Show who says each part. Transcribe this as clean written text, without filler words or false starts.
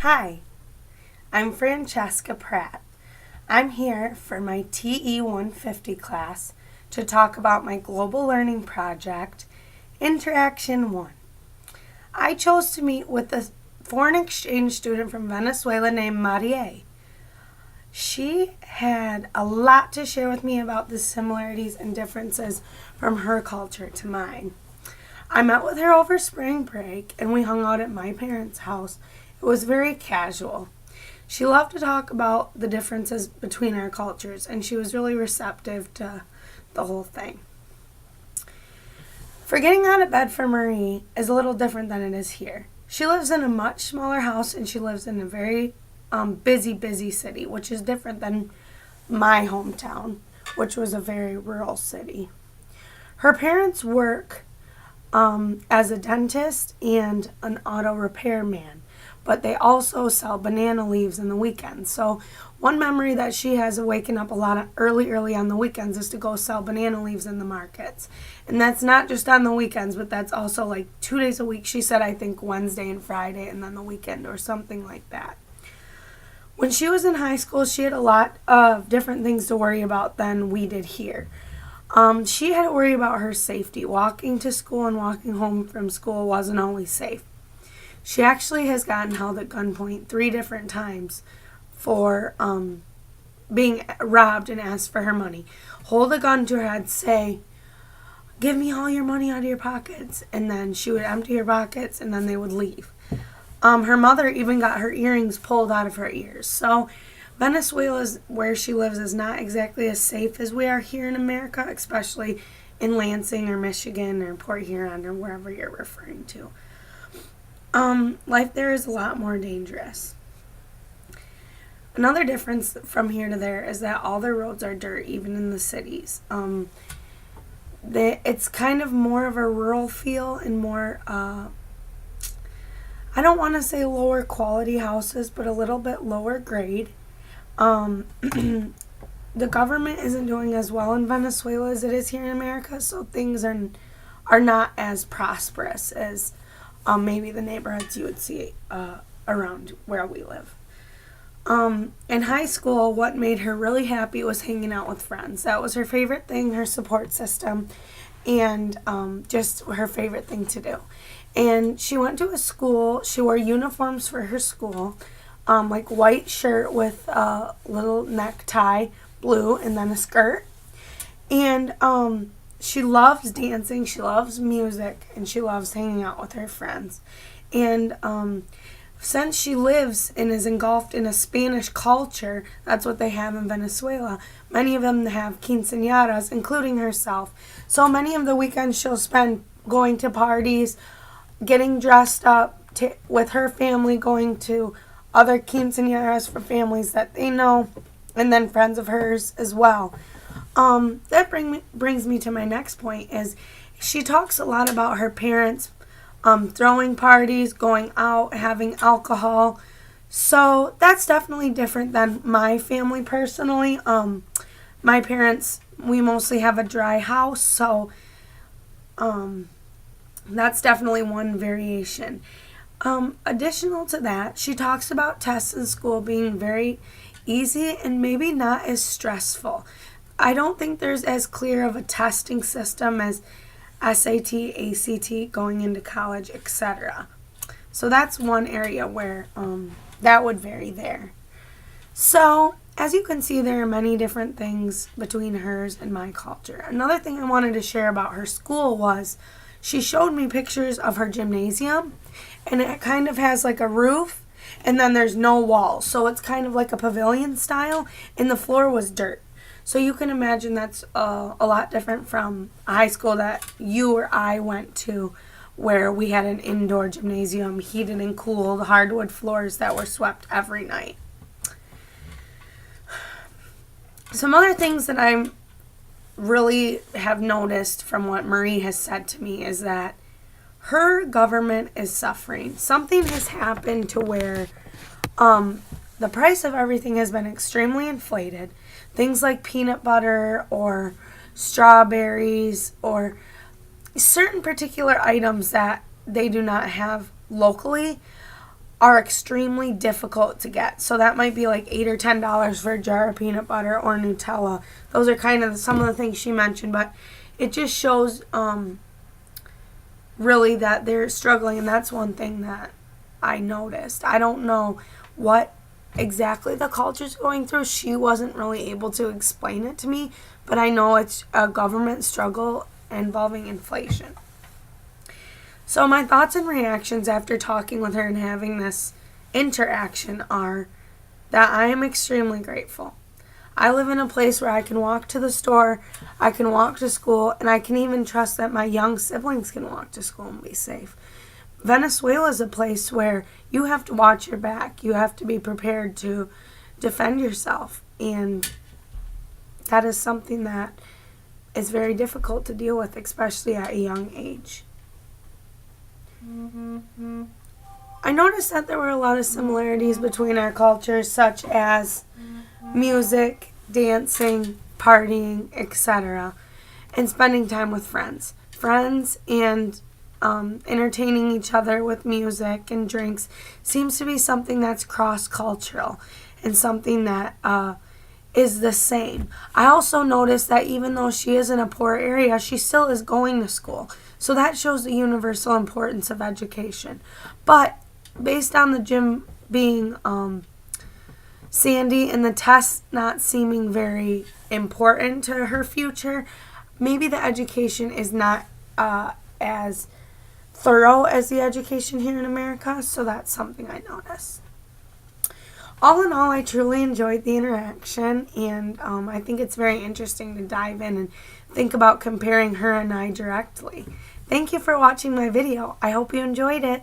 Speaker 1: Hi, I'm Francesca Pratt. I'm here for my TE 150 class to talk about my global learning project, Interaction 1. I chose to meet with a foreign exchange student from Venezuela named Marie. She had a lot to share with me about the similarities and differences from her culture to mine. I met with her over spring break and we hung out at my parents' house. It was very casual. She loved to talk about the differences between our cultures and she was really receptive to the whole thing. For getting out of bed for Marie is a little different than it is here. She lives in a much smaller house and she lives in a very busy city, which is different than my hometown, which was a very rural city. Her parents work as a dentist and an auto repairman, but they also sell banana leaves in the weekends. So one memory that she has of waking up a lot of early on the weekends is to go sell banana leaves in the markets. And that's not just on the weekends, but that's also like 2 days a week. She said, I think Wednesday and Friday and then the weekend or something like that. When she was in high school, she had a lot of different things to worry about than we did here. She had to worry about her safety. Walking to school and walking home from school wasn't always safe. She actually has gotten held at gunpoint 3 different times for being robbed and asked for her money. Hold a gun to her head, say, give me all your money out of your pockets. And then she would empty her pockets and then they would leave. Her mother even got her earrings pulled out of her ears. So Venezuela, where she lives, is not exactly as safe as we are here in America, especially in Lansing or Michigan or Port Huron or wherever you're referring to. Life there is a lot more dangerous. Another difference from here to there is that all the roads are dirt, even in the cities. It's kind of more of a rural feel and more, I don't want to say lower quality houses, but a little bit lower grade. The government isn't doing as well in Venezuela as it is here in America, so things are not as prosperous as maybe the neighborhoods you would see around where we live. In high school, what made her really happy was hanging out with friends. That was her favorite thing, her support system, and just her favorite thing to do. And she went to a school, she wore uniforms for her school, like white shirt with a little necktie, blue, and then a skirt. And she loves dancing, she loves music, and she loves hanging out with her friends. And since she lives and is engulfed in a Spanish culture, that's what they have in Venezuela. Many of them have quinceañeras, including herself. So many of the weekends she'll spend going to parties, getting dressed up with her family, going to other quinceañeras for families that they know, and then friends of hers as well. That brings me to my next point is she talks a lot about her parents throwing parties, going out, having alcohol. So that's definitely different than my family personally. My parents, we mostly have a dry house, so that's definitely one variation. Additional to that, she talks about tests in school being very easy and maybe not as stressful. I don't think there's as clear of a testing system as SAT, ACT, going into college, etc. So that's one area where that would vary there. So, as you can see, there are many different things between hers and my culture. Another thing I wanted to share about her school was she showed me pictures of her gymnasium, and it kind of has like a roof, and then there's no walls. So it's kind of like a pavilion style, and the floor was dirt. So you can imagine that's a lot different from a high school that you or I went to, where we had an indoor gymnasium, heated and cooled, hardwood floors that were swept every night. Some other things that I really have noticed from what Marie has said to me is that her government is suffering. Something has happened to where the price of everything has been extremely inflated. Things like peanut butter or strawberries or certain particular items that they do not have locally are extremely difficult to get. So that might be like $8 or $10 for a jar of peanut butter or Nutella. Those are kind of some of the things she mentioned, but it just shows really that they're struggling, and that's one thing that I noticed. I don't know what exactly the culture's going through. She wasn't really able to explain it to me, but I know it's a government struggle involving inflation. So my thoughts and reactions after talking with her and having this interaction are that I am extremely grateful. I live in a place where I can walk to the store, I can walk to school, and I can even trust that my young siblings can walk to school and be safe. Venezuela is a place where you have to watch your back. You have to be prepared to defend yourself. And that is something that is very difficult to deal with, especially at a young age. I noticed that there were a lot of similarities between our cultures, such as music, dancing, partying, etc., and spending time with friends. Friends and entertaining each other with music and drinks seems to be something that's cross-cultural and something that is the same. I also noticed that even though she is in a poor area, she still is going to school. So that shows the universal importance of education. But based on the gym being sandy and the test not seeming very important to her future, maybe the education is not as thorough as the education here in America. So that's something I noticed. All in all, I truly enjoyed the interaction, and I think it's very interesting to dive in and think about comparing her and I directly. Thank you for watching my video. I hope you enjoyed it.